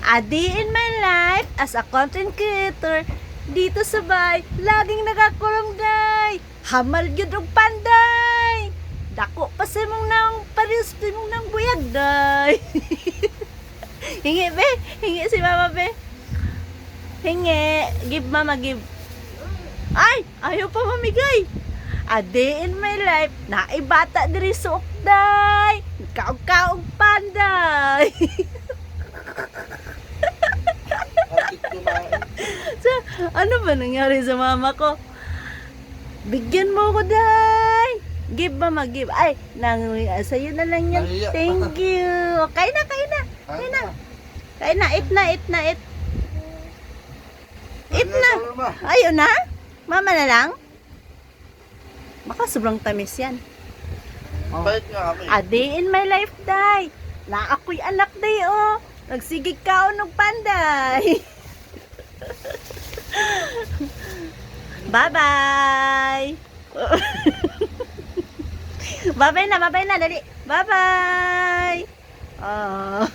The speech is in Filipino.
A day in my life as a content creator dito sa bay, laging nagakulong day. Hamal gyud og panday. Dako pa sa mong nang paris mong nang buyag day. Hingi be, hingi si mama be. Hingi, give mama give. Ay, ayaw pa mamigay. A day in my life, naibata diri sa ukday. Kaog-kaog panday. So, ano ba nangyari sa mama ko? Bigyan mo ko, day. Give mama, give. Ay, sa'yo na lang yan. Thank you. Kain na, kain na. Kain na. Kain na, eat na, eat na, eat. Eat na. Ayaw na? Mama na lang? Baka sobrang tamis yan. Bait nga kami. A day in my life, day. Na ako'y anak, day, oh. Nagsigig ka og panday. Bye-bye. Bye-bye na, dali. Bye-bye. Oh.